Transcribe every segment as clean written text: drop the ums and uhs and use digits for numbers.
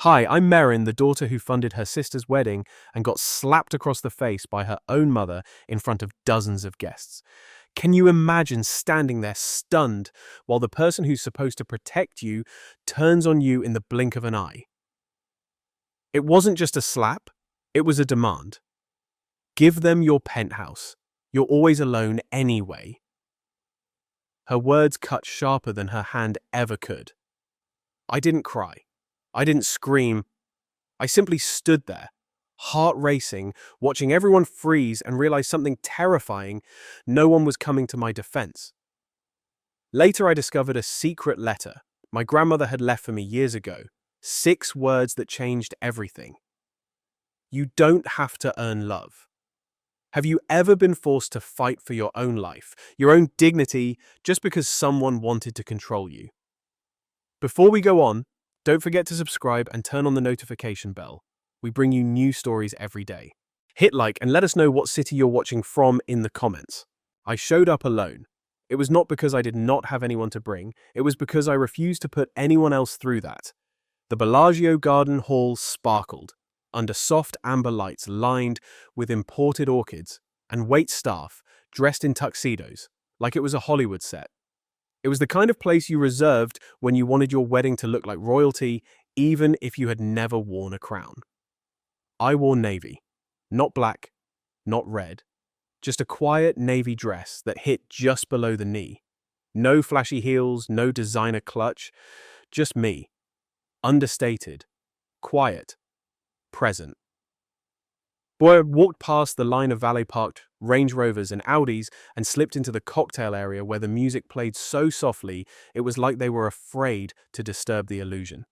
Hi, I'm Merrin, the daughter who funded her sister's wedding and got slapped across the face by her own mother in front of dozens of guests. Can you imagine standing there stunned while the person who's supposed to protect you turns on you in the blink of an eye? It wasn't just a slap, it was a demand. Give them your penthouse. You're always alone anyway. Her words cut sharper than her hand ever could. I didn't cry. I didn't scream. I simply stood there, heart racing, watching everyone freeze and realize something terrifying. No one was coming to my defense. Later, I discovered a secret letter my grandmother had left for me years ago. 6 words that changed everything. You don't have to earn love. Have you ever been forced to fight for your own life, your own dignity, just because someone wanted to control you? Before we go on, don't forget to subscribe and turn on the notification bell. We bring you new stories every day. Hit like and let us know what city you're watching from in the comments. I showed up alone. It was not because I did not have anyone to bring, it was because I refused to put anyone else through that. The Bellagio Garden Hall sparkled, under soft amber lights lined with imported orchids, and wait staff dressed in tuxedos, like it was a Hollywood set. It was the kind of place you reserved when you wanted your wedding to look like royalty, even if you had never worn a crown. I wore navy. Not black, not red. Just a quiet navy dress that hit just below the knee. No flashy heels, no designer clutch. Just me. Understated. Quiet. Present. Boy, I walked past the line of valet-parked Range Rovers and Audis and slipped into the cocktail area where the music played so softly it was like they were afraid to disturb the illusion.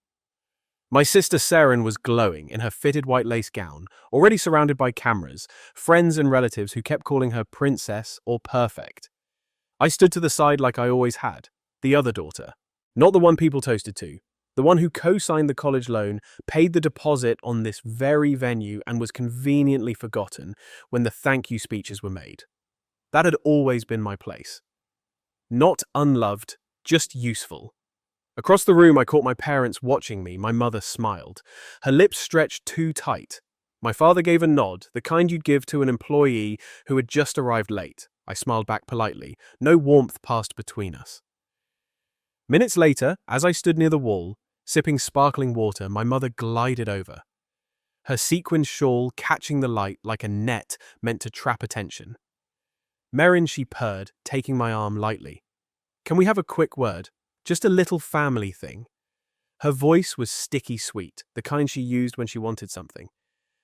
My sister Merrin was glowing in her fitted white lace gown, already surrounded by cameras, friends and relatives who kept calling her princess or perfect. I stood to the side like I always had, the other daughter, not the one people toasted to. The one who co-signed the college loan, paid the deposit on this very venue, and was conveniently forgotten when the thank you speeches were made. That had always been my place. Not unloved, just useful. Across the room, I caught my parents watching me. My mother smiled. Her lips stretched too tight. My father gave a nod, the kind you'd give to an employee who had just arrived late. I smiled back politely. No warmth passed between us. Minutes later, as I stood near the wall, sipping sparkling water, my mother glided over, her sequined shawl catching the light like a net meant to trap attention. Merrin, she purred, taking my arm lightly. Can we have a quick word? Just a little family thing. Her voice was sticky sweet, the kind she used when she wanted something.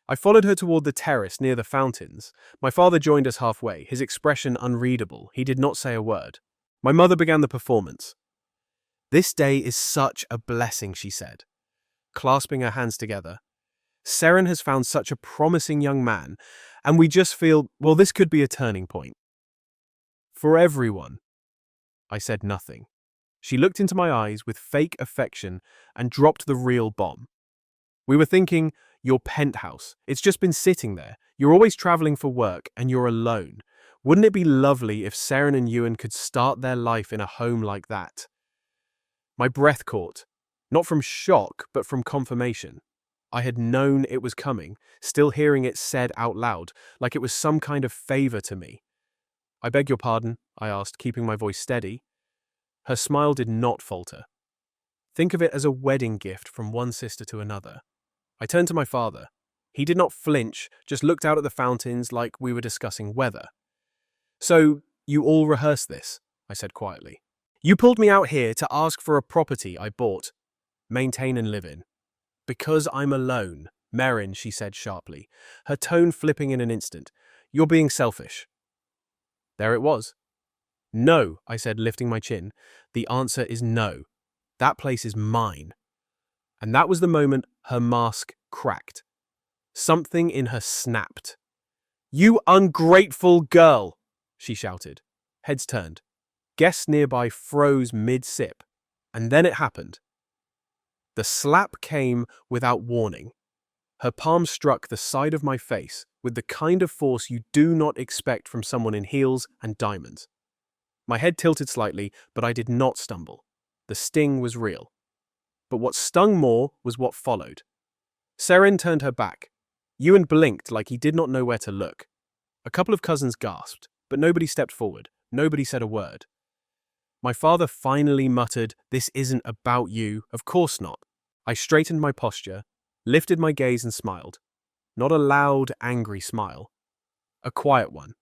I followed her toward the terrace near the fountains. My father joined us halfway, his expression unreadable. He did not say a word. My mother began the performance. This day is such a blessing, she said, clasping her hands together. Merrin has found such a promising young man, and we just feel, well, this could be a turning point. For everyone. I said nothing. She looked into my eyes with fake affection and dropped the real bomb. We were thinking, your penthouse. It's just been sitting there. You're always traveling for work, and you're alone. Wouldn't it be lovely if Merrin and Ewan could start their life in a home like that? My breath caught, not from shock, but from confirmation. I had known it was coming, still hearing it said out loud, like it was some kind of favor to me. I beg your pardon, I asked, keeping my voice steady. Her smile did not falter. Think of it as a wedding gift from one sister to another. I turned to my father. He did not flinch, just looked out at the fountains like we were discussing weather. So, you all rehearsed this, I said quietly. You pulled me out here to ask for a property I bought, maintain and live in. Because I'm alone, Merrin, she said sharply, her tone flipping in an instant. You're being selfish. There it was. No, I said, lifting my chin. The answer is no. That place is mine. And that was the moment her mask cracked. Something in her snapped. You ungrateful girl, she shouted. Heads turned. Guests nearby froze mid-sip, and then it happened. The slap came without warning. Her palm struck the side of my face with the kind of force you do not expect from someone in heels and diamonds. My head tilted slightly, but I did not stumble. The sting was real. But what stung more was what followed. Merrin turned her back. Ewan blinked like he did not know where to look. A couple of cousins gasped, but nobody stepped forward. Nobody said a word. My father finally muttered, "This isn't about you, of course not." I straightened my posture, lifted my gaze and smiled. Not a loud, angry smile. A quiet one.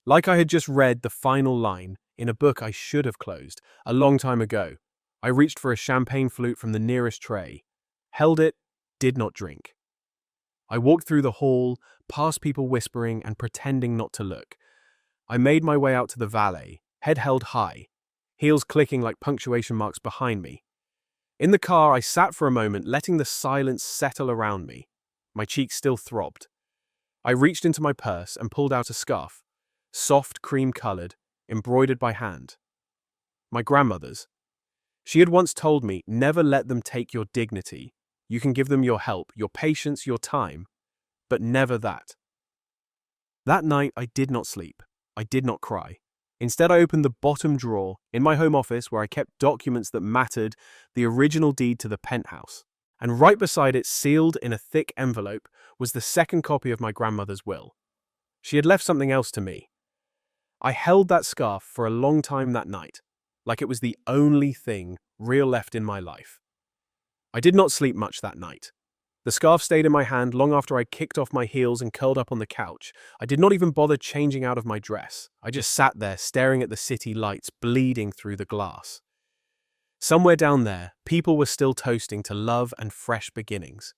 Like I had just read the final line in a book I should have closed a long time ago. I reached for a champagne flute from the nearest tray, held it, did not drink. I walked through the hall, past people whispering and pretending not to look. I made my way out to the valet, head held high, heels clicking like punctuation marks behind me. In the car, I sat for a moment, letting the silence settle around me. My cheeks still throbbed. I reached into my purse and pulled out a scarf, soft, cream-colored, embroidered by hand. My grandmother's. She had once told me, never let them take your dignity. You can give them your help, your patience, your time, but never that. That night, I did not sleep. I did not cry. Instead, I opened the bottom drawer in my home office where I kept documents that mattered, the original deed to the penthouse. And right beside it, sealed in a thick envelope, was the second copy of my grandmother's will. She had left something else to me. I held that scarf for a long time that night, like it was the only thing real left in my life. I did not sleep much that night. The scarf stayed in my hand long after I kicked off my heels and curled up on the couch. I did not even bother changing out of my dress. I just sat there staring at the city lights bleeding through the glass. Somewhere down there, people were still toasting to love and fresh beginnings.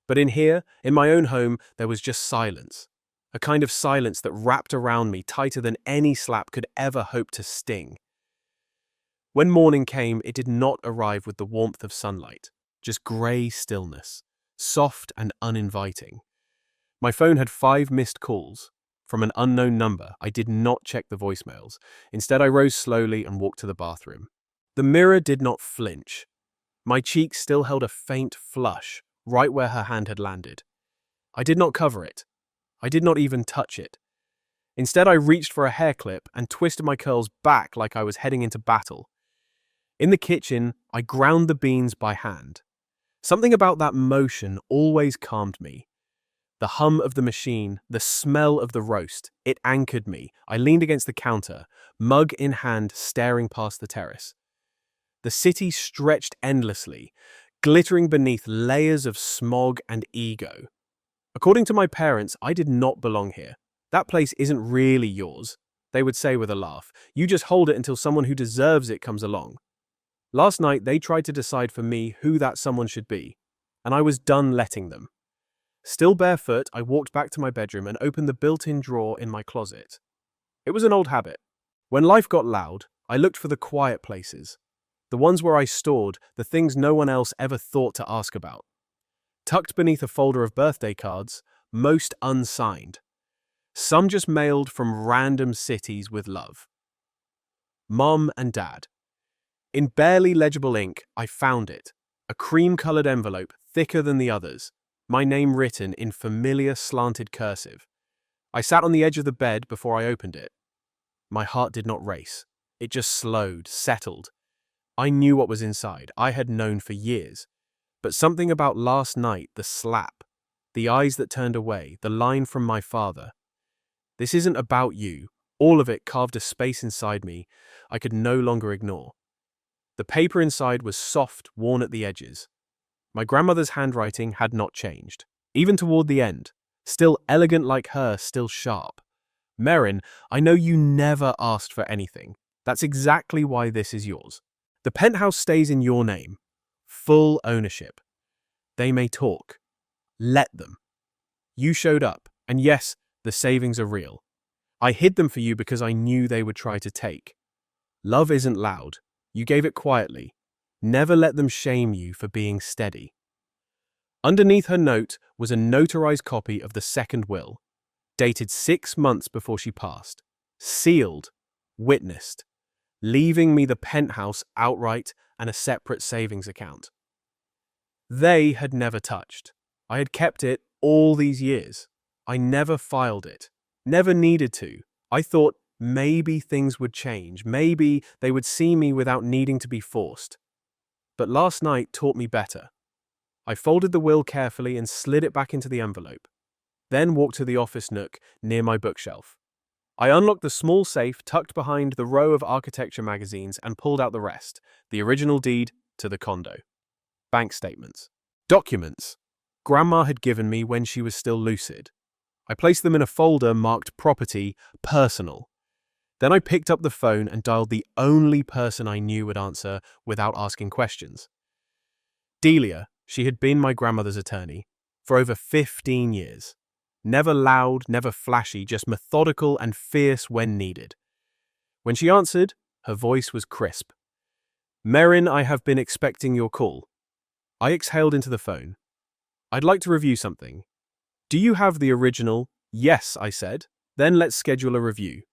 But in here, in my own home, there was just silence. A kind of silence that wrapped around me tighter than any slap could ever hope to sting. When morning came, it did not arrive with the warmth of sunlight, just grey stillness, soft and uninviting. My phone had 5 missed calls. From an unknown number, I did not check the voicemails. Instead, I rose slowly and walked to the bathroom. The mirror did not flinch. My cheek still held a faint flush, right where her hand had landed. I did not cover it. I did not even touch it. Instead, I reached for a hair clip and twisted my curls back like I was heading into battle. In the kitchen, I ground the beans by hand. Something about that motion always calmed me. The hum of the machine, the smell of the roast, it anchored me. I leaned against the counter, mug in hand, staring past the terrace. The city stretched endlessly, glittering beneath layers of smog and ego. According to my parents, I did not belong here. That place isn't really yours, they would say with a laugh. You just hold it until someone who deserves it comes along. Last night, they tried to decide for me who that someone should be, and I was done letting them. Still barefoot, I walked back to my bedroom and opened the built-in drawer in my closet. It was an old habit. When life got loud, I looked for the quiet places, the ones where I stored the things no one else ever thought to ask about. Tucked beneath a folder of birthday cards, most unsigned. Some just mailed from random cities with love. Mom and Dad. In barely legible ink, I found it. A cream-colored envelope, thicker than the others. My name written in familiar slanted cursive. I sat on the edge of the bed before I opened it. My heart did not race. It just slowed, settled. I knew what was inside. I had known for years. But something about last night, the slap, the eyes that turned away, the line from my father. This isn't about you. All of it carved a space inside me I could no longer ignore. The paper inside was soft, worn at the edges. My grandmother's handwriting had not changed, even toward the end. Still elegant like her, still sharp. Merrin, I know you never asked for anything. That's exactly why this is yours. The penthouse stays in your name. Full ownership. They may talk. Let them. You showed up, and yes, the savings are real. I hid them for you because I knew they would try to take. Love isn't loud. You gave it quietly. Never let them shame you for being steady. Underneath her note was a notarized copy of the second will, dated 6 months before she passed, sealed, witnessed, leaving me the penthouse outright and a separate savings account. They had never touched. I had kept it all these years. I never filed it, never needed to. I thought maybe things would change, maybe they would see me without needing to be forced. But last night taught me better. I folded the will carefully and slid it back into the envelope, then walked to the office nook near my bookshelf. I unlocked the small safe tucked behind the row of architecture magazines and pulled out the rest, the original deed to the condo. Bank statements. Documents Grandma had given me when she was still lucid. I placed them in a folder marked Property, Personal. Then I picked up the phone and dialed the only person I knew would answer without asking questions. Delia, she had been my grandmother's attorney for over 15 years. Never loud, never flashy, just methodical and fierce when needed. When she answered, her voice was crisp. "Merrin, I have been expecting your call." I exhaled into the phone. "I'd like to review something." "Do you have the original?" "Yes," I said. "Then let's schedule a review.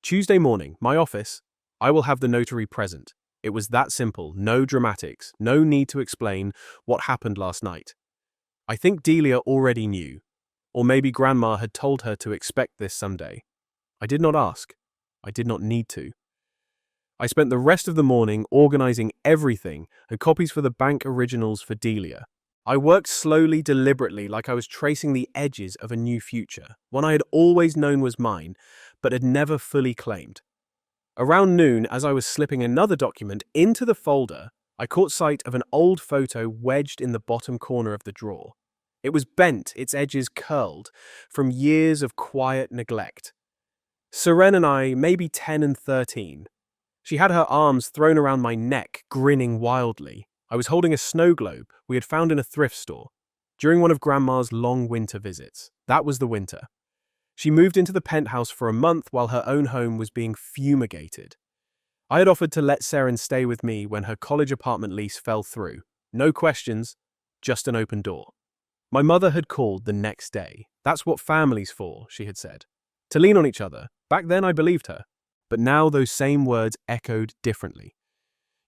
Tuesday morning, my office. I will have the notary present." It was that simple, no dramatics, no need to explain what happened last night. I think Delia already knew. Or maybe Grandma had told her to expect this someday. I did not ask. I did not need to. I spent the rest of the morning organizing everything and copies for the bank originals for Delia. I worked slowly, deliberately, like I was tracing the edges of a new future, one I had always known was mine, but had never fully claimed. Around noon, as I was slipping another document into the folder, I caught sight of an old photo wedged in the bottom corner of the drawer. It was bent, its edges curled, from years of quiet neglect. Seren and I, maybe 10 and 13. She had her arms thrown around my neck, grinning wildly. I was holding a snow globe we had found in a thrift store during one of Grandma's long winter visits. That was the winter. She moved into the penthouse for a month while her own home was being fumigated. I had offered to let Seren stay with me when her college apartment lease fell through. No questions, just an open door. My mother had called the next day. "That's what family's for," she had said. To lean on each other. Back then I believed her. But now those same words echoed differently.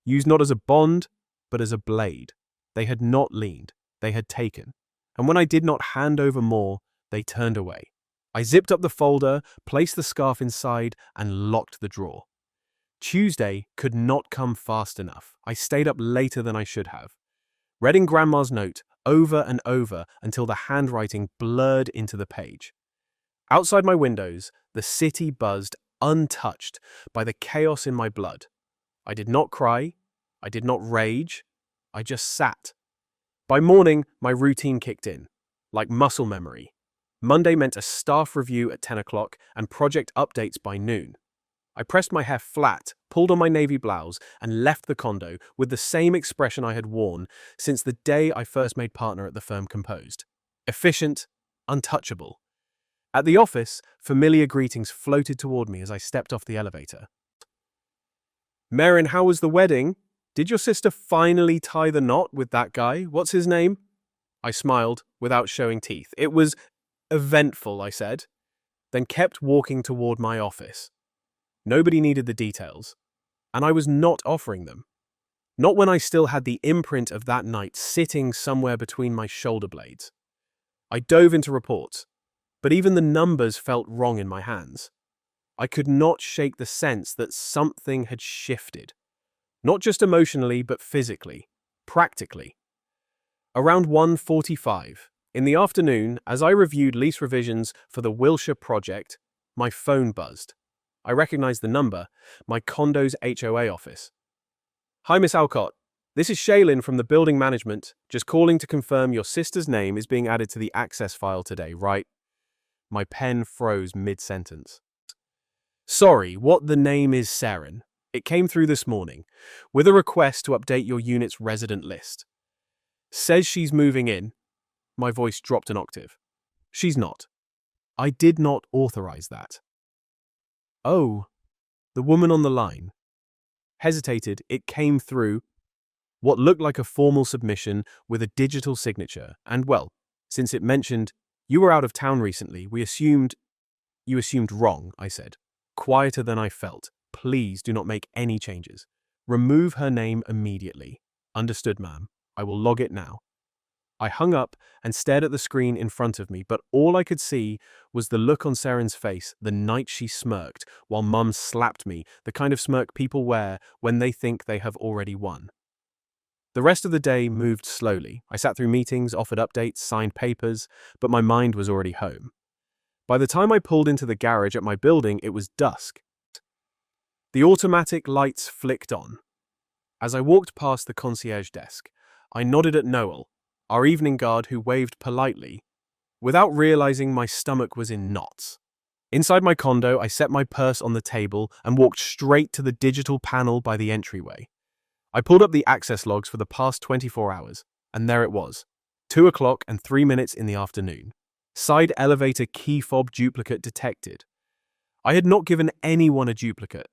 Used not as a bond, but as a blade. They had not leaned. They had taken. And when I did not hand over more, they turned away. I zipped up the folder, placed the scarf inside, and locked the drawer. Tuesday could not come fast enough. I stayed up later than I should have. Reading Grandma's note over and over until the handwriting blurred into the page. Outside my windows, the city buzzed untouched by the chaos in my blood. I did not cry. I did not rage. I just sat. By morning, my routine kicked in, like muscle memory. Monday meant a staff review at 10 o'clock and project updates by noon. I pressed my hair flat, pulled on my navy blouse, and left the condo with the same expression I had worn since the day I first made partner at the firm Composed. Efficient, untouchable. At the office, familiar greetings floated toward me as I stepped off the elevator. "Merrin, how was the wedding? Did your sister finally tie the knot with that guy? What's his name?" I smiled without showing teeth. "It was eventful," I said, then kept walking toward my office. Nobody needed the details, and I was not offering them. Not when I still had the imprint of that night sitting somewhere between my shoulder blades. I dove into reports, but even the numbers felt wrong in my hands. I could not shake the sense that something had shifted. Not just emotionally, but physically, practically. Around 1:45, in the afternoon, as I reviewed lease revisions for the Wilshire project, my phone buzzed. I recognized the number, my condo's HOA office. "Hi, Miss Alcott. This is Shaylin from the building management, just calling to confirm your sister's name is being added to the access file today, right?" My pen froze mid-sentence. "Sorry, what the name is Seren. It came through this morning, with a request to update your unit's resident list. Says she's moving in." My voice dropped an octave. "She's not. I did not authorize that." "Oh," the woman on the line hesitated. It came through, what looked like a formal submission with a digital signature, and well, since it mentioned, "You were out of town recently, we assumed—" "You assumed wrong," I said, quieter than I felt. "Please do not make any changes. Remove her name immediately." "Understood, ma'am. I will log it now." I hung up and stared at the screen in front of me, but all I could see was the look on Seren's face the night she smirked while Mum slapped me, the kind of smirk people wear when they think they have already won. The rest of the day moved slowly. I sat through meetings, offered updates, signed papers, but my mind was already home. By the time I pulled into the garage at my building, it was dusk. The automatic lights flicked on. As I walked past the concierge desk, I nodded at Noel, our evening guard, who waved politely, without realizing my stomach was in knots. Inside my condo, I set my purse on the table and walked straight to the digital panel by the entryway. I pulled up the access logs for the past 24 hours, and there it was, 2 o'clock and 3 minutes in the afternoon. Side elevator key fob duplicate detected. I had not given anyone a duplicate.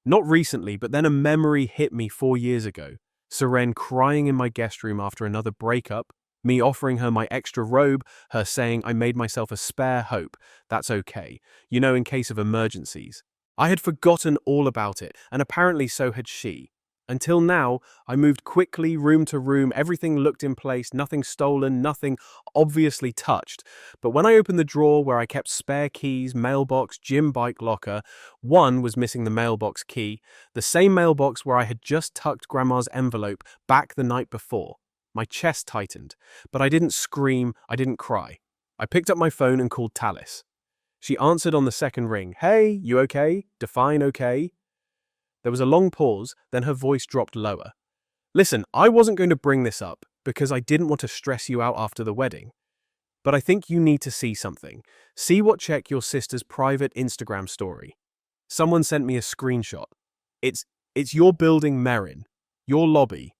Not recently, but then a memory hit me 4 years ago. Merrin crying in my guest room after another breakup, me offering her my extra robe, her saying I made myself a spare hope, that's okay, in case of emergencies. I had forgotten all about it, and apparently so had she. Until now, I moved quickly, room to room, everything looked in place, nothing stolen, nothing obviously touched. But when I opened the drawer where I kept spare keys, mailbox, gym bike locker, one was missing the mailbox key, the same mailbox where I had just tucked Grandma's envelope back the night before. My chest tightened, but I didn't scream, I didn't cry. I picked up my phone and called Talis. She answered on the second ring. Hey, you okay? Define okay? There was a long pause, then her voice dropped lower. Listen, I wasn't going to bring this up because I didn't want to stress you out after the wedding. But I think you need to see something. See what check your sister's private Instagram story. Someone sent me a screenshot. It's your building, Merrin. Your lobby.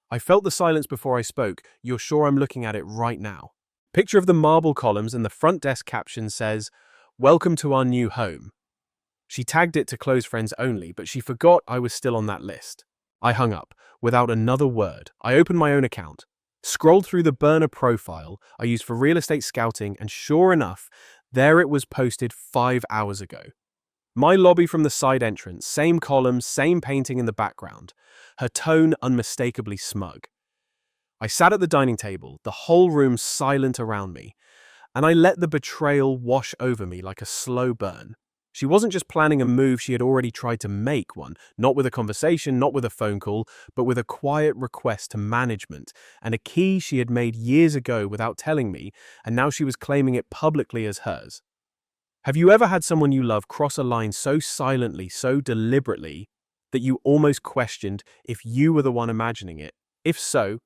I felt the silence before I spoke. You're sure I'm looking at it right now? Picture of the marble columns and the front desk caption says, "Welcome to our new home." She tagged it to close friends only, but she forgot I was still on that list. I hung up, without another word. I opened my own account, scrolled through the burner profile I used for real estate scouting, and sure enough, there it was posted 5 hours ago. My lobby from the side entrance, same columns, same painting in the background, her tone unmistakably smug. I sat at the dining table, the whole room silent around me, and I let the betrayal wash over me like a slow burn. She wasn't just planning a move, she had already tried to make one, not with a conversation, not with a phone call, but with a quiet request to management, and a key she had made years ago without telling me, and now she was claiming it publicly as hers. Have you ever had someone you love cross a line so silently, so deliberately, that you almost questioned if you were the one imagining it? If so,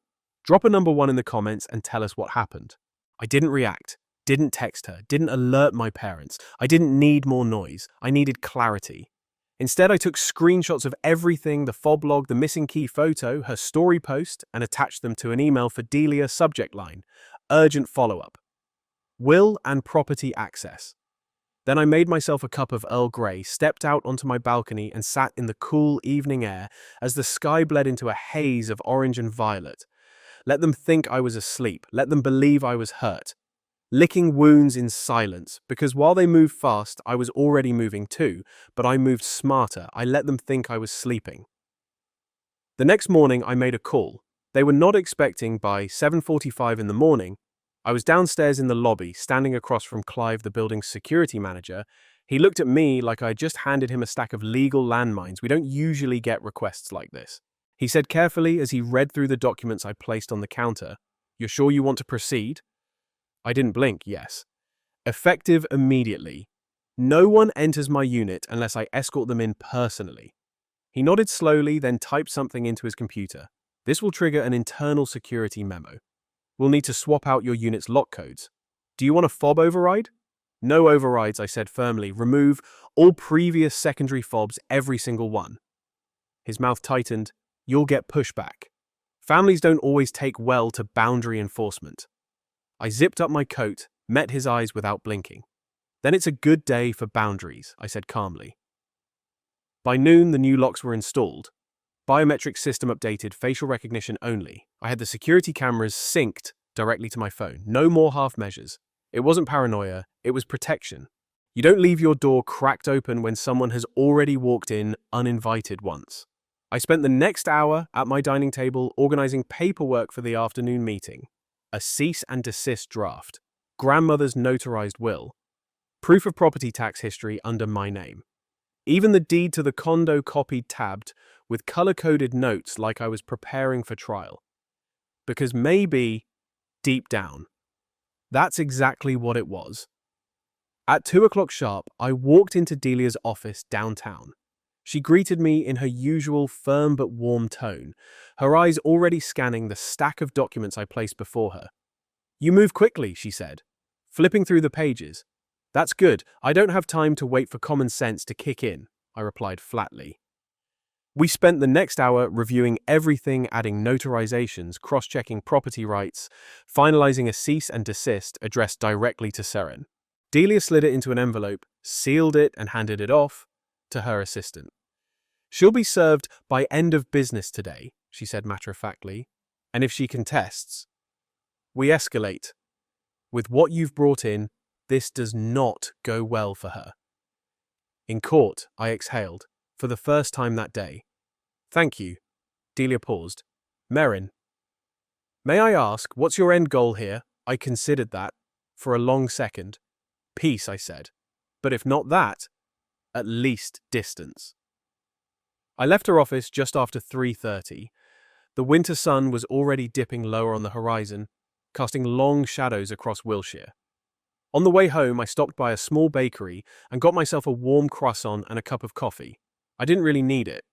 drop a number 1 in the comments and tell us what happened. I didn't react. Didn't text her, didn't alert my parents. I didn't need more noise. I needed clarity. Instead, I took screenshots of everything, the fob log, the missing key photo, her story post, and attached them to an email for Delia subject line, urgent follow-up. Will and property access. Then I made myself a cup of Earl Grey, stepped out onto my balcony and sat in the cool evening air as the sky bled into a haze of orange and violet. Let them think I was asleep. Let them believe I was hurt. Licking wounds in silence, because while they moved fast, I was already moving too, but I moved smarter. I let them think I was sleeping. The next morning, I made a call. They were not expecting by 7:45 in the morning. I was downstairs in the lobby, standing across from Clive, the building's security manager. He looked at me like I had just handed him a stack of legal landmines. We don't usually get requests like this. He said carefully as he read through the documents I placed on the counter, "You're sure you want to proceed?" I didn't blink, yes. Effective immediately. No one enters my unit unless I escort them in personally. He nodded slowly, then typed something into his computer. This will trigger an internal security memo. We'll need to swap out your unit's lock codes. Do you want a fob override? No overrides, I said firmly. Remove all previous secondary fobs, every single one. His mouth tightened. You'll get pushback. Families don't always take well to boundary enforcement. I zipped up my coat, met his eyes without blinking. Then it's a good day for boundaries, I said calmly. By noon, the new locks were installed. Biometric system updated, facial recognition only. I had the security cameras synced directly to my phone. No more half measures. It wasn't paranoia, it was protection. You don't leave your door cracked open when someone has already walked in uninvited once. I spent the next hour at my dining table organizing paperwork for the afternoon meeting. A cease and desist draft, grandmother's notarized will, proof of property tax history under my name. Even the deed to the condo copied tabbed, with color-coded notes like I was preparing for trial. Because maybe, deep down, that's exactly what it was. At 2 o'clock sharp, I walked into Delia's office downtown. She greeted me in her usual firm but warm tone, her eyes already scanning the stack of documents I placed before her. "You move quickly," she said, flipping through the pages. "That's good. I don't have time to wait for common sense to kick in," I replied flatly. We spent the next hour reviewing everything, adding notarizations, cross-checking property rights, finalizing a cease and desist addressed directly to Merrin. Delia slid it into an envelope, sealed it, and handed it off to her assistant. "She'll be served by end of business today," she said matter-of-factly. "And if she contests, we escalate. With what you've brought in, this does not go well for her." In court, I exhaled, for the first time that day. "Thank you." Delia paused. "Merrin, may I ask, what's your end goal here?" I considered that, for a long second. "Peace," I said. "But if not that, at least distance." I left her office just after 3:30. The winter sun was already dipping lower on the horizon, casting long shadows across Wiltshire. On the way home, I stopped by a small bakery and got myself a warm croissant and a cup of coffee. I didn't really need it,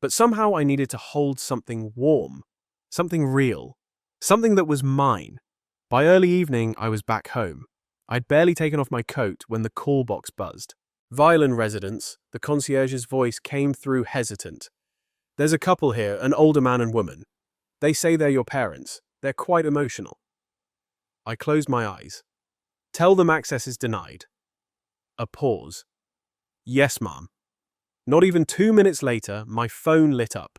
but somehow I needed to hold something warm, something real, something that was mine. By early evening, I was back home. I'd barely taken off my coat when the call box buzzed. "Violin residence," the concierge's voice came through hesitant. "There's a couple here, an older man and woman. They say they're your parents. They're quite emotional." I closed my eyes. "Tell them access is denied." A pause. "Yes, ma'am." Not even 2 minutes later, my phone lit up.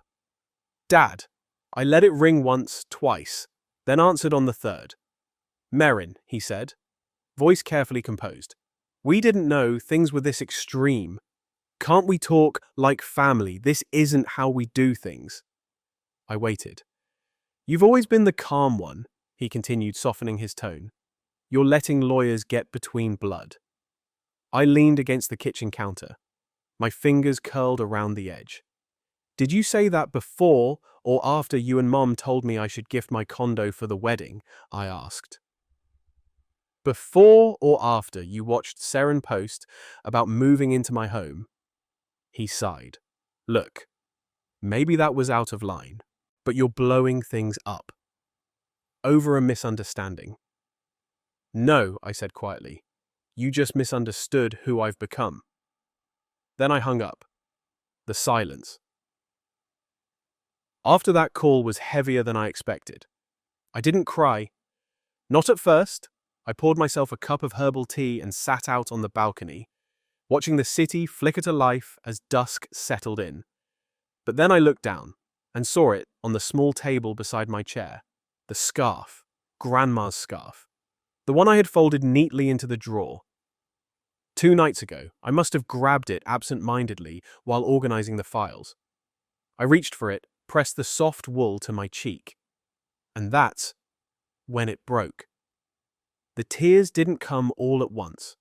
"Dad." I let it ring once, twice, then answered on the third. "Merrin," he said, voice carefully composed. "We didn't know things were this extreme. Can't we talk like family? This isn't how we do things." I waited. "You've always been the calm one," he continued, softening his tone. "You're letting lawyers get between blood." I leaned against the kitchen counter, my fingers curled around the edge. "Did you say that before or after you and Mom told me I should gift my condo for the wedding?" I asked. "Before or after you watched Merrin post about moving into my home?" He sighed. "Look, maybe that was out of line, but you're blowing things up. Over a misunderstanding." "No," I said quietly. "You just misunderstood who I've become." Then I hung up. The silence. After that call was heavier than I expected. I didn't cry. Not at first. I poured myself a cup of herbal tea and sat out on the balcony, watching the city flicker to life as dusk settled in. But then I looked down and saw it on the small table beside my chair. The scarf, Grandma's scarf. The one I had folded neatly into the drawer. 2 nights ago, I must have grabbed it absent-mindedly while organizing the files. I reached for it, pressed the soft wool to my cheek. And that's when it broke. The tears didn't come all at once.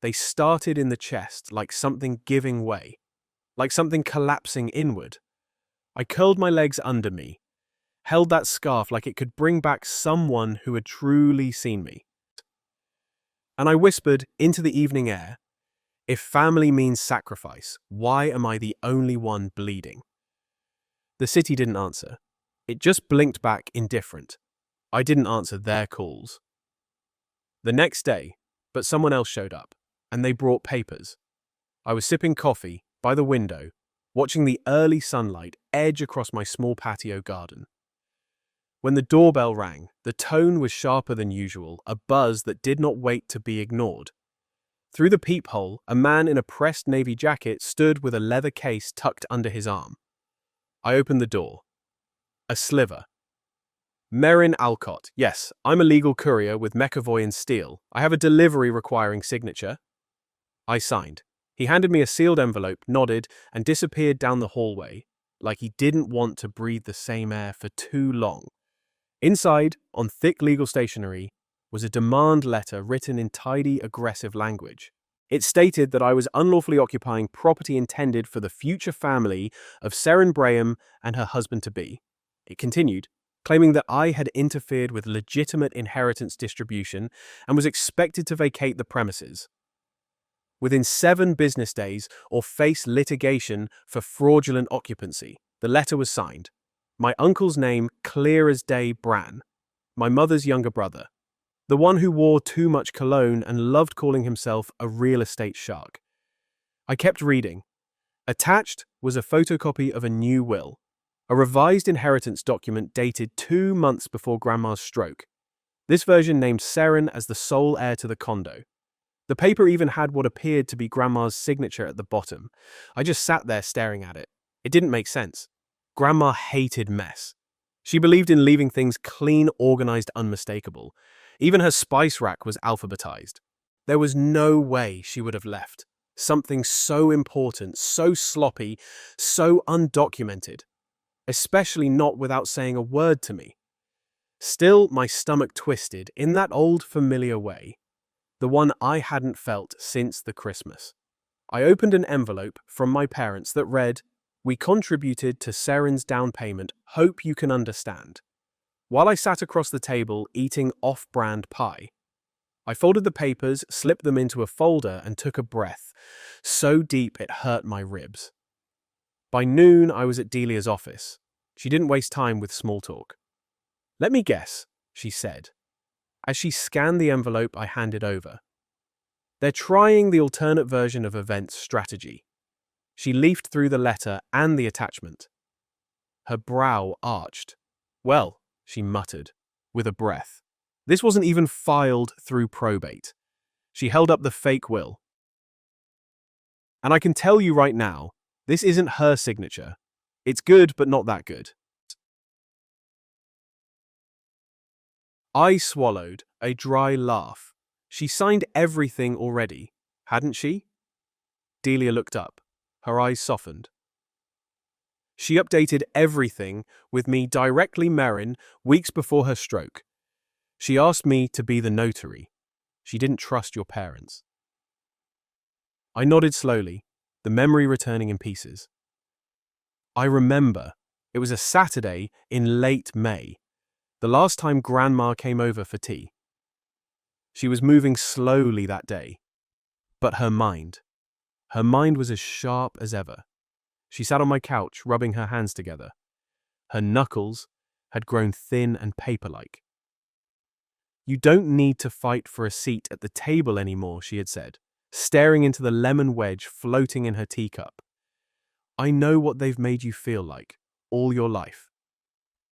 They started in the chest, like something giving way, like something collapsing inward. I curled my legs under me, held that scarf like it could bring back someone who had truly seen me. And I whispered into the evening air, "If family means sacrifice, why am I the only one bleeding?" The city didn't answer. It just blinked back indifferent. I didn't answer their calls. The next day, but someone else showed up, and they brought papers. I was sipping coffee by the window, watching the early sunlight edge across my small patio garden. When the doorbell rang, the tone was sharper than usual, a buzz that did not wait to be ignored. Through the peephole, a man in a pressed navy jacket stood with a leather case tucked under his arm. I opened the door. A sliver. "Merrin Alcott. Yes, I'm a legal courier with McAvoy and Steele. I have a delivery requiring signature." I signed. He handed me a sealed envelope, nodded, and disappeared down the hallway, like he didn't want to breathe the same air for too long. Inside, on thick legal stationery, was a demand letter written in tidy, aggressive language. It stated that I was unlawfully occupying property intended for the future family of Merrin Graham and her husband-to-be. It continued, claiming that I had interfered with legitimate inheritance distribution and was expected to vacate the premises within 7 business days or face litigation for fraudulent occupancy. The letter was signed. My uncle's name, clear as day, Bran. My mother's younger brother. The one who wore too much cologne and loved calling himself a real estate shark. I kept reading. Attached was a photocopy of a new will, a revised inheritance document dated 2 months before Grandma's stroke. This version named Merrin as the sole heir to the condo. The paper even had what appeared to be Grandma's signature at the bottom. I just sat there staring at it. It didn't make sense. Grandma hated mess. She believed in leaving things clean, organized, unmistakable. Even her spice rack was alphabetized. There was no way she would have left something so important, so sloppy, so undocumented, especially not without saying a word to me. Still, my stomach twisted in that old familiar way, the one I hadn't felt since the Christmas. I opened an envelope from my parents that read, "We contributed to Merrin's down payment. Hope you can understand." While I sat across the table eating off-brand pie, I folded the papers, slipped them into a folder, and took a breath, so deep it hurt my ribs. By noon, I was at Delia's office. She didn't waste time with small talk. "Let me guess," she said, as she scanned the envelope I handed over. "They're trying the alternate version of events strategy." She leafed through the letter and the attachment. Her brow arched. "Well," she muttered, with a breath. "This wasn't even filed through probate." She held up the fake will. "And I can tell you right now, this isn't her signature. It's good, but not that good." I swallowed a dry laugh. She signed everything already, hadn't she? Delia looked up. Her eyes softened. She updated everything with me directly Merrin weeks before her stroke. She asked me to be the notary. She didn't trust your parents. I nodded slowly, the memory returning in pieces. I remember. It was a Saturday in late May, the last time Grandma came over for tea. She was moving slowly that day, but her mind was as sharp as ever. She sat on my couch, rubbing her hands together. Her knuckles had grown thin and paper-like. "You don't need to fight for a seat at the table anymore," she had said, staring into the lemon wedge floating in her teacup. "I know what they've made you feel like, all your life."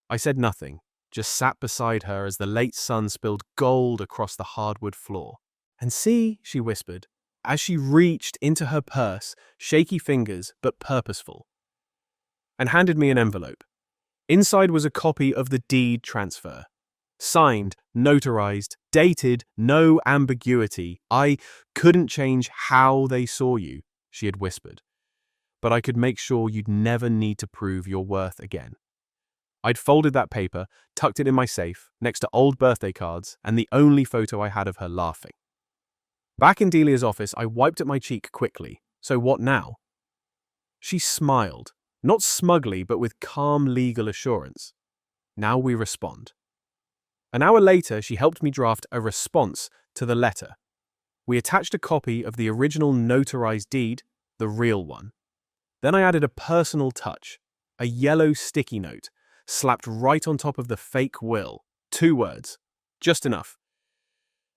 I said nothing, just sat beside her as the late sun spilled gold across the hardwood floor. "And see," she whispered, as she reached into her purse, shaky fingers but purposeful, and handed me an envelope. Inside was a copy of the deed transfer. Signed, notarized, dated, no ambiguity. "I couldn't change how they saw you," she had whispered, "but I could make sure you'd never need to prove your worth again." I'd folded that paper, tucked it in my safe, next to old birthday cards and the only photo I had of her laughing. Back in Delia's office, I wiped at my cheek quickly. "So what now?" She smiled, not smugly but with calm legal assurance. "Now we respond." An hour later, she helped me draft a response to the letter. We attached a copy of the original notarized deed, the real one. Then I added a personal touch, a yellow sticky note, slapped right on top of the fake will. 2 words. Just enough.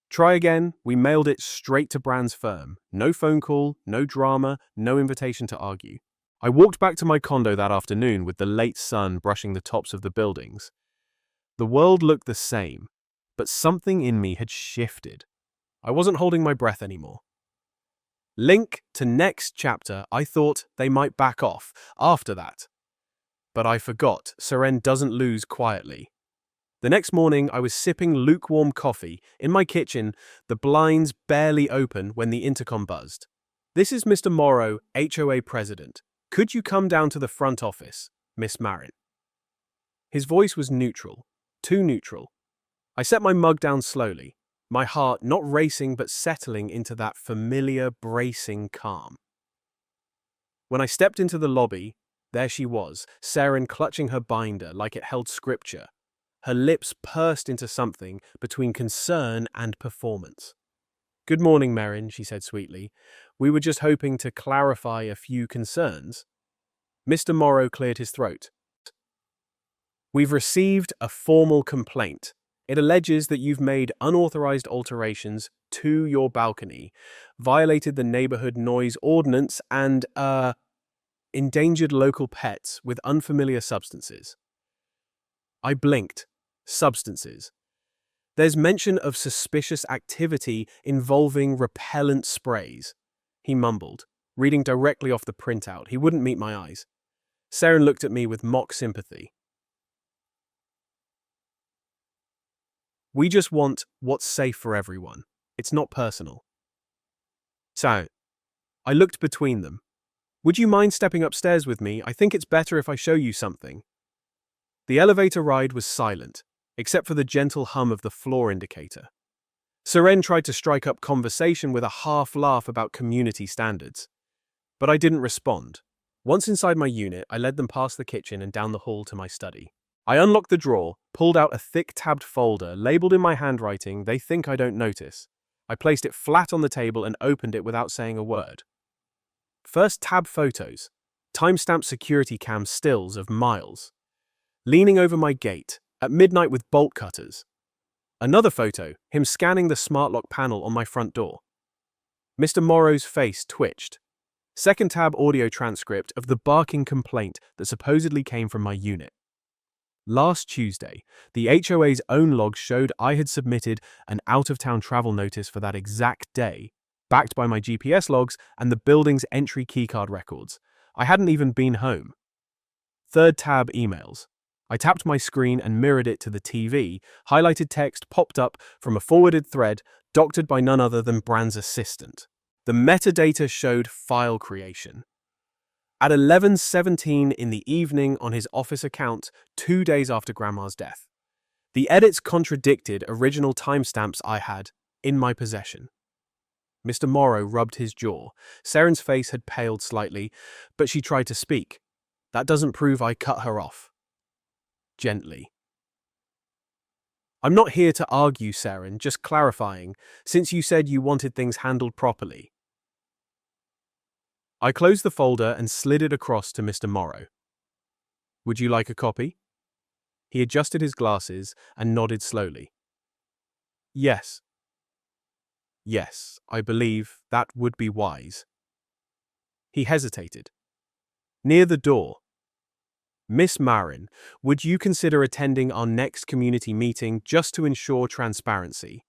"Try again." We mailed it straight to Bran's firm. No phone call, no drama, no invitation to argue. I walked back to my condo that afternoon with the late sun brushing the tops of the buildings. The world looked the same, but something in me had shifted. I wasn't holding my breath anymore. Link to next chapter. I thought they might back off after that. But I forgot, Merrin doesn't lose quietly. The next morning, I was sipping lukewarm coffee in my kitchen, the blinds barely open when the intercom buzzed. "This is Mr. Morrow, HOA President. Could you come down to the front office, Miss Merrin?" His voice was neutral, too neutral. I set my mug down slowly. my heart not racing but settling into that familiar, bracing calm. When I stepped into the lobby, there she was, Merrin clutching her binder like it held scripture. Her lips pursed into something between concern and performance. "Good morning, Merrin," she said sweetly. "We were just hoping to clarify a few concerns." Mr. Morrow cleared his throat. "We've received a formal complaint. It alleges that you've made unauthorized alterations to your balcony, violated the neighborhood noise ordinance, and, endangered local pets with unfamiliar substances." I blinked. Substances. "There's mention of suspicious activity involving repellent sprays," he mumbled, reading directly off the printout. He wouldn't meet my eyes. Merrin looked at me with mock sympathy. "We just want what's safe for everyone. It's not personal." So, I looked between them. "Would you mind stepping upstairs with me? I think it's better if I show you something." The elevator ride was silent, except for the gentle hum of the floor indicator. Merrin tried to strike up conversation with a half laugh about community standards. But I didn't respond. Once inside my unit, I led them past the kitchen and down the hall to my study. I unlocked the drawer, pulled out a thick tabbed folder, labeled in my handwriting, "They think I don't notice." I placed it flat on the table and opened it without saying a word. First tab photos, timestamp security cam stills of Miles, leaning over my gate, at midnight with bolt cutters. Another photo, him scanning the smart lock panel on my front door. Mr. Morrow's face twitched. Second tab audio transcript of the barking complaint that supposedly came from my unit. Last Tuesday, the HOA's own logs showed I had submitted an out-of-town travel notice for that exact day, backed by my GPS logs and the building's entry keycard records. I hadn't even been home. Third tab emails. I tapped my screen and mirrored it to the TV. Highlighted text popped up from a forwarded thread, doctored by none other than Brand's assistant. The metadata showed file creation. At 11:17 in the evening on his office account, 2 days after Grandma's death. The edits contradicted original timestamps I had in my possession. Mr. Morrow rubbed his jaw. Merrin's face had paled slightly, but she tried to speak. "That doesn't prove I cut her off." Gently. "I'm not here to argue, Merrin, just clarifying, since you said you wanted things handled properly." I closed the folder and slid it across to Mr. Morrow. "Would you like a copy?" He adjusted his glasses and nodded slowly. Yes. Yes, I believe that would be wise." He hesitated. Near the door. "Miss Merrin, would you consider attending our next community meeting just to ensure transparency?"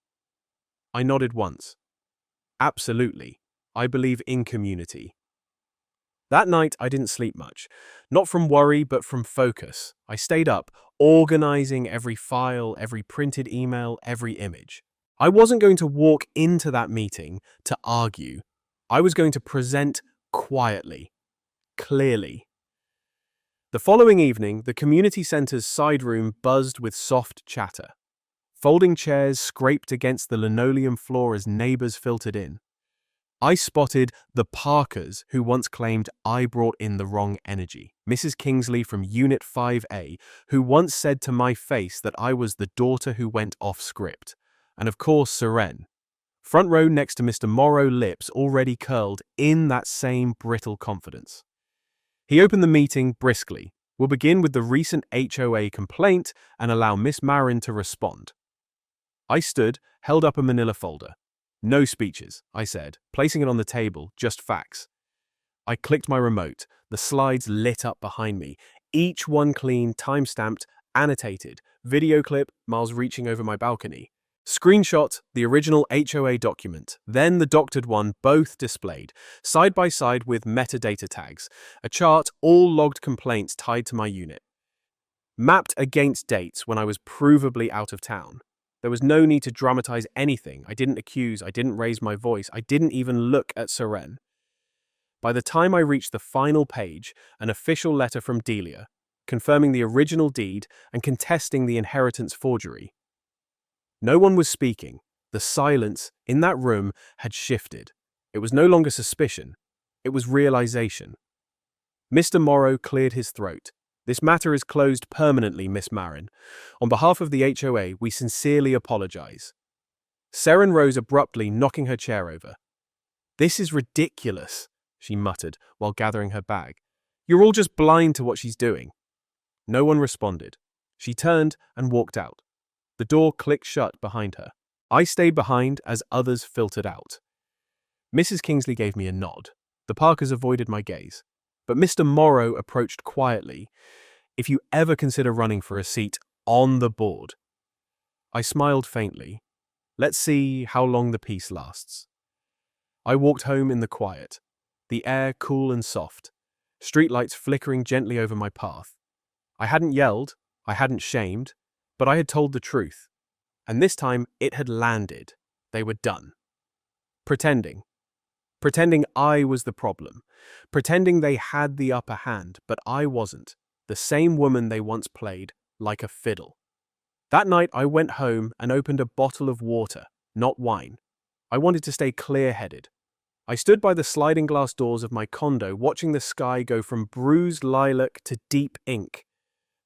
I nodded once. "Absolutely. I believe in community." That night, I didn't sleep much. Not from worry, but from focus. I stayed up, organizing every file, every printed email, every image. I wasn't going to walk into that meeting to argue. I was going to present quietly, clearly. The following evening, the community center's side room buzzed with soft chatter. Folding chairs scraped against the linoleum floor as neighbors filtered in. I spotted the Parkers who once claimed I brought in the wrong energy. Mrs. Kingsley from Unit 5A, who once said to my face that I was the daughter who went off script. And of course, Merrin. Front row next to Mr. Morrow, lips already curled in that same brittle confidence. He opened the meeting briskly. "We'll begin with the recent HOA complaint and allow Miss Merrin to respond." I stood, held up a manila folder. "No speeches," I said, placing it on the table, "just facts." I clicked my remote. The slides lit up behind me, each one clean, time-stamped, annotated. Video clip, Miles reaching over my balcony. Screenshot, the original HOA document, then the doctored one, both displayed, side by side with metadata tags. A chart, all logged complaints tied to my unit. Mapped against dates when I was provably out of town. There was no need to dramatize anything. I didn't accuse, I didn't raise my voice, I didn't even look at Merrin. By the time I reached the final page, an official letter from Delia, confirming the original deed and contesting the inheritance forgery. No one was speaking. The silence in that room had shifted. It was no longer suspicion. It was realization. Mr. Morrow cleared his throat. This matter is closed permanently, Miss Merrin. On behalf of the HOA, we sincerely apologize. Merrin rose abruptly, knocking her chair over. This is ridiculous, she muttered while gathering her bag. You're all just blind to what she's doing. No one responded. She turned and walked out. The door clicked shut behind her. I stayed behind as others filtered out. Mrs. Kingsley gave me a nod. The Parkers avoided my gaze. But Mr. Morrow approached quietly. If you ever consider running for a seat on the board. I smiled faintly. Let's see how long the peace lasts. I walked home in the quiet, the air cool and soft, streetlights flickering gently over my path. I hadn't yelled, I hadn't shamed, but I had told the truth. And this time it had landed. They were done. Pretending. Pretending I was the problem. Pretending they had the upper hand, but I wasn't. The same woman they once played, like a fiddle. That night I went home and opened a bottle of water, not wine. I wanted to stay clear-headed. I stood by the sliding glass doors of my condo, watching the sky go from bruised lilac to deep ink.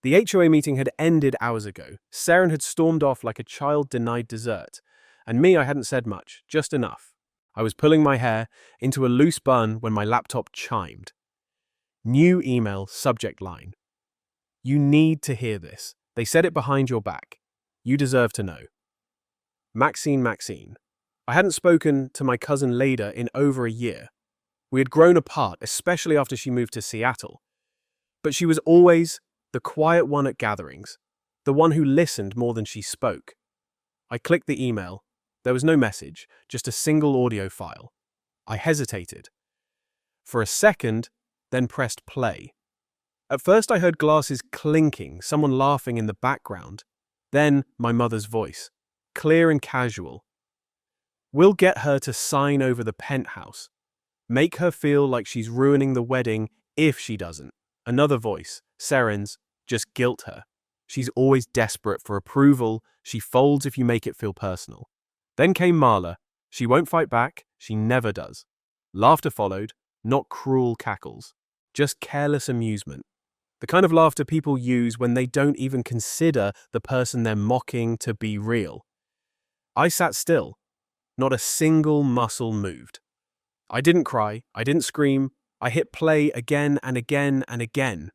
The HOA meeting had ended hours ago. Merrin had stormed off like a child denied dessert. And me, I hadn't said much, just enough. I was pulling my hair into a loose bun when my laptop chimed. New email, subject line. You need to hear this. They said it behind your back. You deserve to know. Maxine. I hadn't spoken to my cousin Leda in over a year. We had grown apart, especially after she moved to Seattle. But she was always the quiet one at gatherings, the one who listened more than she spoke. I clicked the email. There was no message, just a single audio file. I hesitated. For a second, then pressed play. At first I heard glasses clinking, someone laughing in the background. Then my mother's voice, clear and casual. We'll get her to sign over the penthouse. Make her feel like she's ruining the wedding if she doesn't. Another voice, Merrin's, just guilt her. She's always desperate for approval. She folds if you make it feel personal. Then came Marla. She won't fight back. She never does. Laughter followed, not cruel cackles. Just careless amusement. The kind of laughter people use when they don't even consider the person they're mocking to be real. I sat still. Not a single muscle moved. I didn't cry. I didn't scream. I hit play again and again and again,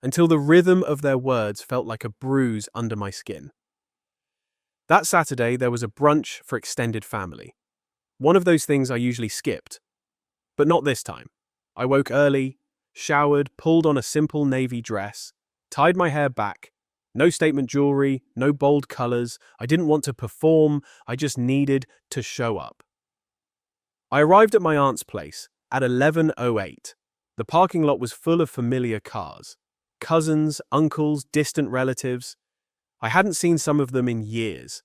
until the rhythm of their words felt like a bruise under my skin. That Saturday, there was a brunch for extended family. One of those things I usually skipped. But not this time. I woke early, showered, pulled on a simple navy dress, tied my hair back. No statement jewelry, no bold colors. I didn't want to perform. I just needed to show up. I arrived at my aunt's place at 11:08. The parking lot was full of familiar cars. Cousins, uncles, distant relatives. I hadn't seen some of them in years.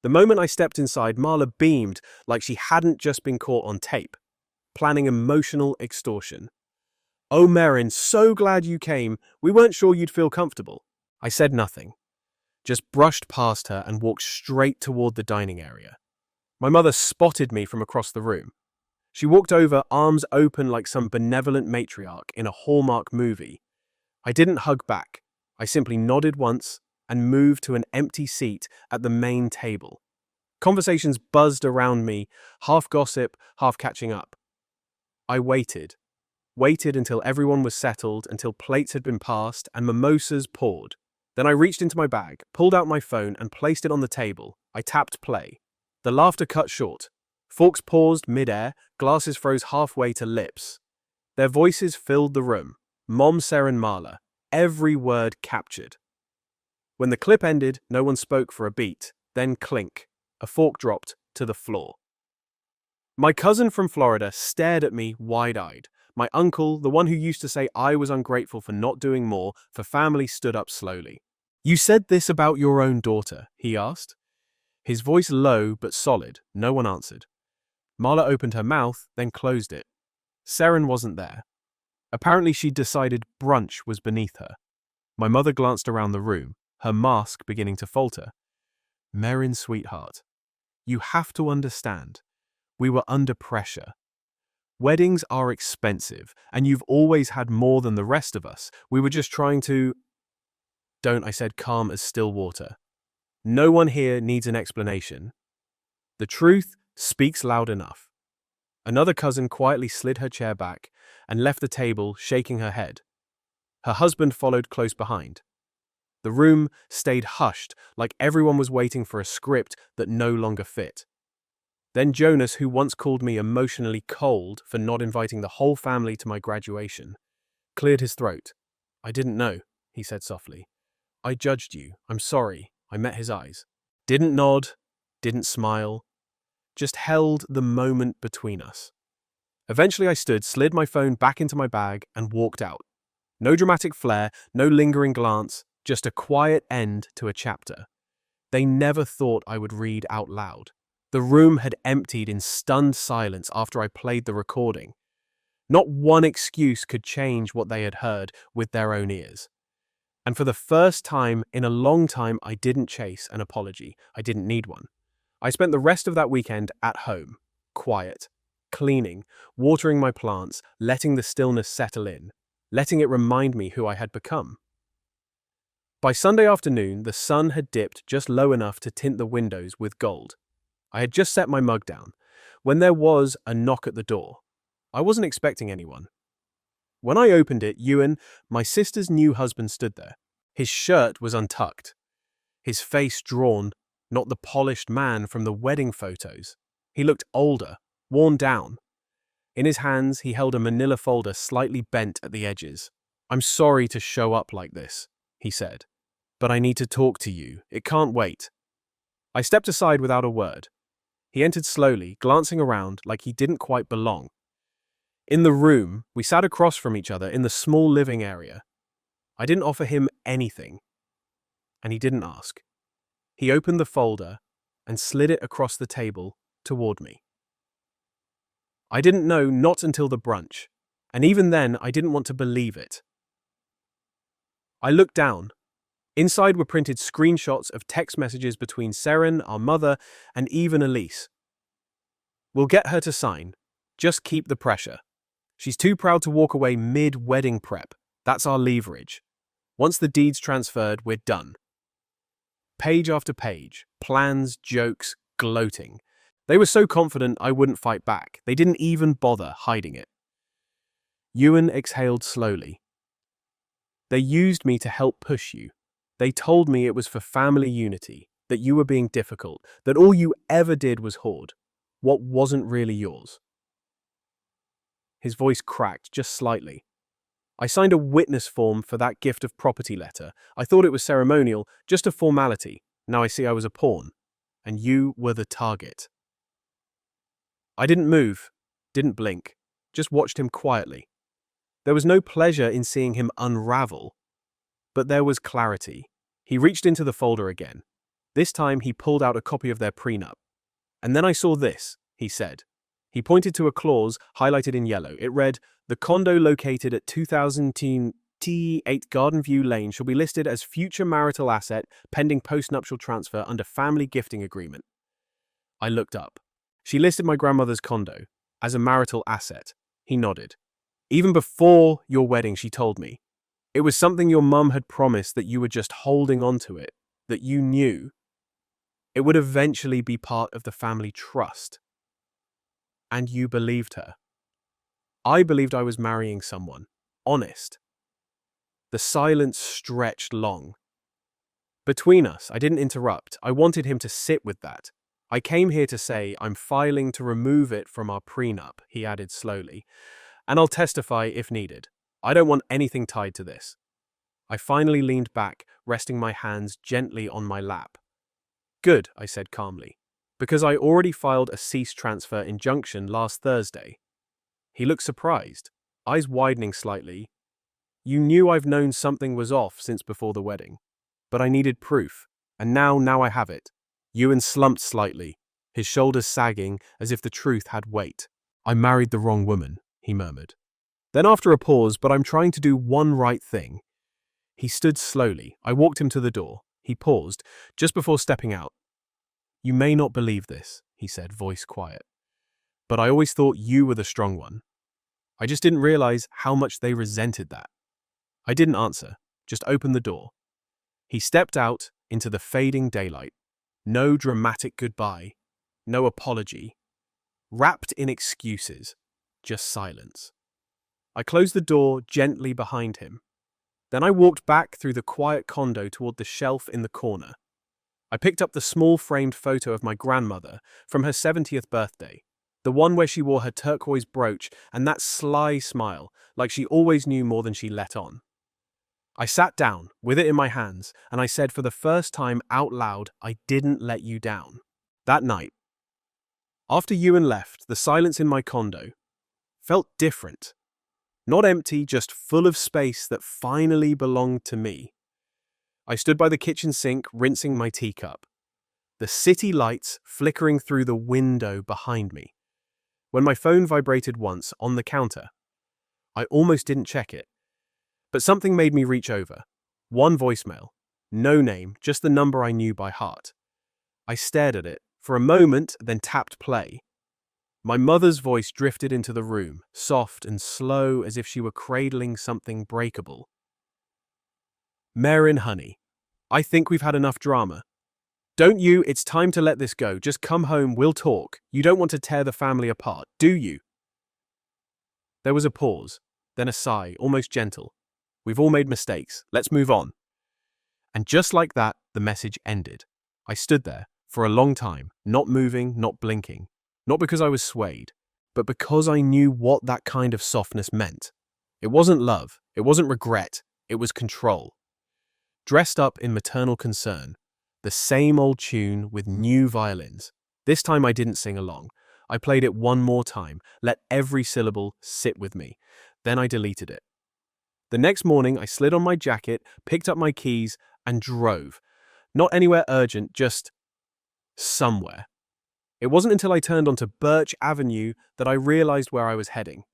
The moment I stepped inside, Marla beamed like she hadn't just been caught on tape, planning emotional extortion. Oh, Merrin, so glad you came. We weren't sure you'd feel comfortable. I said nothing, just brushed past her and walked straight toward the dining area. My mother spotted me from across the room. She walked over, arms open like some benevolent matriarch in a Hallmark movie. I didn't hug back. I simply nodded once and moved to an empty seat at the main table. Conversations buzzed around me, half gossip, half catching up. I waited until everyone was settled, until plates had been passed and mimosas poured. Then I reached into my bag, pulled out my phone and placed it on the table. I tapped play. The laughter cut short. Forks paused mid-air, glasses froze halfway to lips. Their voices filled the room. Mom, Sarah and Marla. Every word captured. When the clip ended, no one spoke for a beat. Then clink. A fork dropped to the floor. My cousin from Florida stared at me wide-eyed. My uncle, the one who used to say I was ungrateful for not doing more for family, stood up slowly. You said this about your own daughter, he asked. His voice low but solid. No one answered. Marla opened her mouth, then closed it. Merrin wasn't there. Apparently she'd decided brunch was beneath her. My mother glanced around the room, her mask beginning to falter. Merrin, sweetheart. You have to understand. We were under pressure. Weddings are expensive, and you've always had more than the rest of us. We were just trying to... Don't, I said, calm as still water. No one here needs an explanation. The truth speaks loud enough. Another cousin quietly slid her chair back and left the table, shaking her head. Her husband followed close behind. The room stayed hushed, like everyone was waiting for a script that no longer fit. Then Jonas, who once called me emotionally cold for not inviting the whole family to my graduation, cleared his throat. I didn't know, he said softly. I judged you. I'm sorry. I met his eyes. Didn't nod, didn't smile, just held the moment between us. Eventually I stood, slid my phone back into my bag, and walked out. No dramatic flair, no lingering glance, just a quiet end to a chapter. They never thought I would read out loud. The room had emptied in stunned silence after I played the recording. Not one excuse could change what they had heard with their own ears. And for the first time in a long time, I didn't chase an apology. I didn't need one. I spent the rest of that weekend at home, quiet, cleaning, watering my plants, letting the stillness settle in, letting it remind me who I had become. By Sunday afternoon, the sun had dipped just low enough to tint the windows with gold. I had just set my mug down when there was a knock at the door. I wasn't expecting anyone. When I opened it, Ewan, my sister's new husband, stood there. His shirt was untucked, his face drawn, not the polished man from the wedding photos. He looked older, worn down. In his hands, he held a manila folder slightly bent at the edges. I'm sorry to show up like this, he said, but I need to talk to you. It can't wait. I stepped aside without a word. He entered slowly, glancing around like he didn't quite belong. In the room, we sat across from each other in the small living area. I didn't offer him anything, and he didn't ask. He opened the folder and slid it across the table toward me. I didn't know not until the brunch, and even then I didn't want to believe it. I looked down. Inside were printed screenshots of text messages between Merrin, our mother, and even Elise. We'll get her to sign. Just keep the pressure. She's too proud to walk away mid-wedding prep. That's our leverage. Once the deed's transferred, we're done. Page after page, plans, jokes, gloating. They were so confident I wouldn't fight back. They didn't even bother hiding it. Ewan exhaled slowly. They used me to help push you. They told me it was for family unity, that you were being difficult, that all you ever did was hoard what wasn't really yours. His voice cracked just slightly. I signed a witness form for that gift of property letter. I thought it was ceremonial, just a formality. Now I see I was a pawn, and you were the target. I didn't move, didn't blink, just watched him quietly. There was no pleasure in seeing him unravel, but there was clarity. He reached into the folder again. This time he pulled out a copy of their prenup. And then I saw this, he said. He pointed to a clause highlighted in yellow. It read, "The condo located at 2010 T8 Garden View Lane shall be listed as future marital asset pending postnuptial transfer under family gifting agreement." I looked up. She listed my grandmother's condo as a marital asset. He nodded. Even before your wedding, she told me. It was something your mum had promised, that you were just holding on to it, that you knew it would eventually be part of the family trust. And you believed her. I believed I was marrying someone, honest. The silence stretched long. Between us, I didn't interrupt. I wanted him to sit with that. I came here to say I'm filing to remove it from our prenup, he added slowly, and I'll testify if needed. I don't want anything tied to this. I finally leaned back, resting my hands gently on my lap. Good, I said calmly, because I already filed a cease transfer injunction last Thursday. He looked surprised, eyes widening slightly. You knew I've known something was off since before the wedding, but I needed proof, and now I have it. Ewan slumped slightly, his shoulders sagging as if the truth had weight. I married the wrong woman, he murmured. Then after a pause, but I'm trying to do one right thing. He stood slowly. I walked him to the door. He paused, just before stepping out. "You may not believe this," he said, voice quiet, "but I always thought you were the strong one. I just didn't realize how much they resented that." I didn't answer, just opened the door. He stepped out into the fading daylight. No dramatic goodbye, no apology, wrapped in excuses, just silence. I closed the door gently behind him. Then I walked back through the quiet condo toward the shelf in the corner. I picked up the small framed photo of my grandmother from her 70th birthday, the one where she wore her turquoise brooch and that sly smile, like she always knew more than she let on. I sat down, with it in my hands, and I said for the first time out loud, "I didn't let you down." That night, after Ewan left, the silence in my condo felt different. Not empty, just full of space that finally belonged to me. I stood by the kitchen sink, rinsing my teacup, the city lights flickering through the window behind me. When my phone vibrated once on the counter, I almost didn't check it. But something made me reach over. One voicemail. No name, just the number I knew by heart. I stared at it for a moment, then tapped play. My mother's voice drifted into the room, soft and slow as if she were cradling something breakable. "Merrin, honey, I think we've had enough drama. Don't you? It's time to let this go. Just come home, we'll talk. You don't want to tear the family apart, do you?" There was a pause, then a sigh, almost gentle. "We've all made mistakes. Let's move on." And just like that, the message ended. I stood there for a long time, not moving, not blinking. Not because I was swayed, but because I knew what that kind of softness meant. It wasn't love, it wasn't regret, it was control. Dressed up in maternal concern, the same old tune with new violins. This time I didn't sing along. I played it one more time, let every syllable sit with me. Then I deleted it. The next morning, I slid on my jacket, picked up my keys, and drove. Not anywhere urgent, just somewhere. It wasn't until I turned onto Birch Avenue that I realized where I was heading.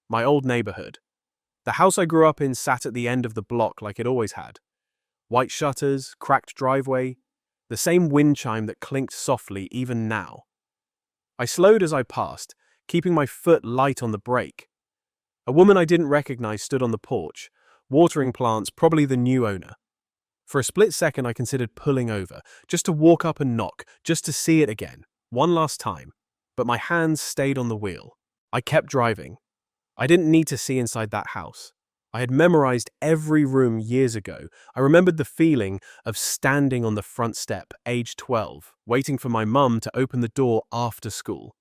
My old neighborhood. The house I grew up in sat at the end of the block like it always had. White shutters, cracked driveway, the same wind chime that clinked softly even now. I slowed as I passed, keeping my foot light on the brake. A woman I didn't recognize stood on the porch, watering plants, probably the new owner. For a split second I considered pulling over, just to walk up and knock, just to see it again. One last time, but my hands stayed on the wheel. I kept driving. I didn't need to see inside that house. I had memorized every room years ago. I remembered the feeling of standing on the front step, age 12, waiting for my mum to open the door after school.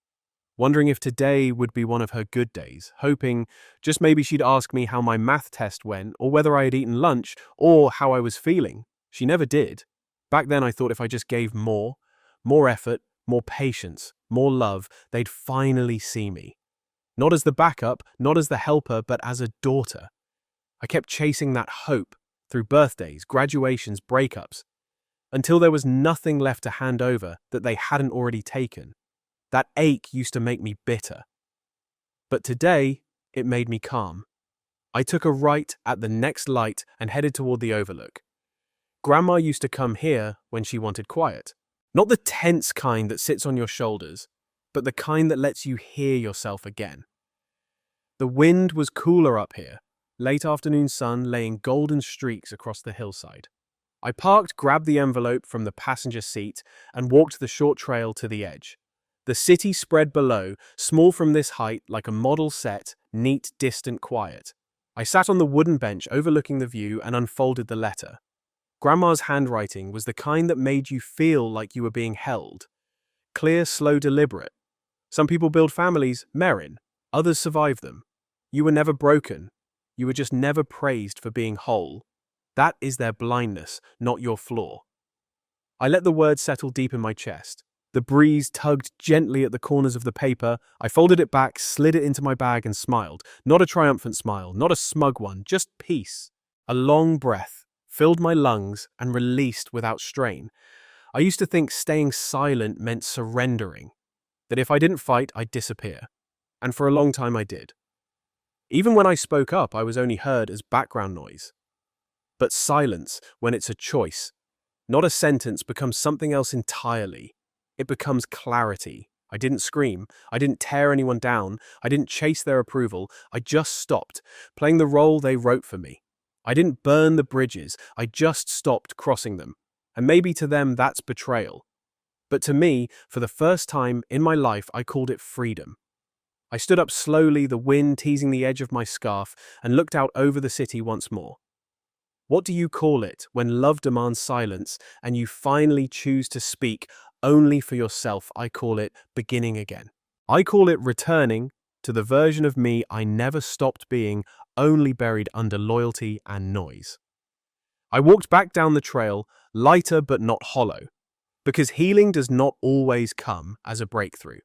Wondering if today would be one of her good days, hoping just maybe she'd ask me how my math test went, or whether I had eaten lunch, or how I was feeling. She never did. Back then I thought if I just gave more effort, more patience, more love, they'd finally see me. Not as the backup, not as the helper, but as a daughter. I kept chasing that hope through birthdays, graduations, breakups, until there was nothing left to hand over that they hadn't already taken. That ache used to make me bitter. But today, it made me calm. I took a right at the next light and headed toward the overlook. Grandma used to come here when she wanted quiet. Not the tense kind that sits on your shoulders, but the kind that lets you hear yourself again. The wind was cooler up here, late afternoon sun laying golden streaks across the hillside. I parked, grabbed the envelope from the passenger seat, and walked the short trail to the edge. The city spread below, small from this height, like a model set, neat, distant, quiet. I sat on the wooden bench overlooking the view and unfolded the letter. Grandma's handwriting was the kind that made you feel like you were being held. Clear, slow, deliberate. Some people build families, Merrin. Others survive them. You were never broken. You were just never praised for being whole. That is their blindness, not your flaw. I let the words settle deep in my chest. The breeze tugged gently at the corners of the paper. I folded it back, slid it into my bag, and smiled. Not a triumphant smile, not a smug one, just peace. A long breath filled my lungs and released without strain. I used to think staying silent meant surrendering, that if I didn't fight, I'd disappear. And for a long time I did. Even when I spoke up, I was only heard as background noise. But silence, when it's a choice, not a sentence, becomes something else entirely. It becomes clarity. I didn't scream. I didn't tear anyone down. I didn't chase their approval. I just stopped, playing the role they wrote for me. I didn't burn the bridges. I just stopped crossing them. And maybe to them that's betrayal. But to me, for the first time in my life, I called it freedom. I stood up slowly, the wind teasing the edge of my scarf, and looked out over the city once more. What do you call it when love demands silence and you finally choose to speak only for yourself? I call it beginning again. I call it returning to the version of me I never stopped being, only buried under loyalty and noise. I walked back down the trail, lighter but not hollow, because healing does not always come as a breakthrough.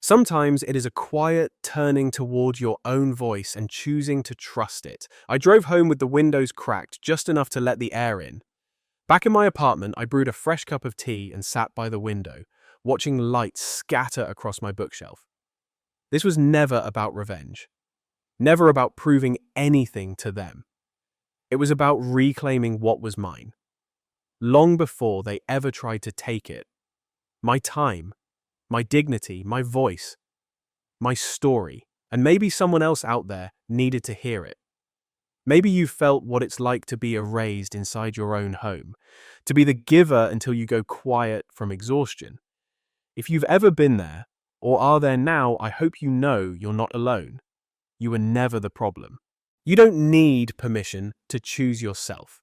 Sometimes it is a quiet turning toward your own voice and choosing to trust it. I drove home with the windows cracked just enough to let the air in. Back in my apartment, I brewed a fresh cup of tea and sat by the window, watching light scatter across my bookshelf. This was never about revenge, never about proving anything to them. It was about reclaiming what was mine, long before they ever tried to take it. My time, my dignity, my voice, my story, and maybe someone else out there needed to hear it. Maybe you felt what it's like to be erased inside your own home, to be the giver until you go quiet from exhaustion. If you've ever been there, or are there now, I hope you know you're not alone. You were never the problem. You don't need permission to choose yourself.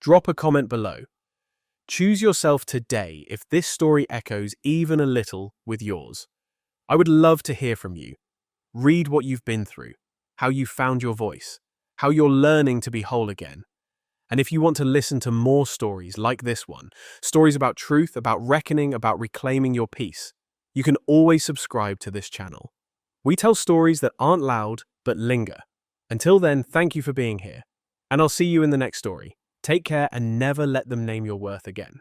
Drop a comment below. Choose yourself today if this story echoes even a little with yours. I would love to hear from you. Read what you've been through, how you found your voice, how you're learning to be whole again. And if you want to listen to more stories like this one, stories about truth, about reckoning, about reclaiming your peace, you can always subscribe to this channel. We tell stories that aren't loud, but linger. Until then, thank you for being here. And I'll see you in the next story. Take care and never let them name your worth again.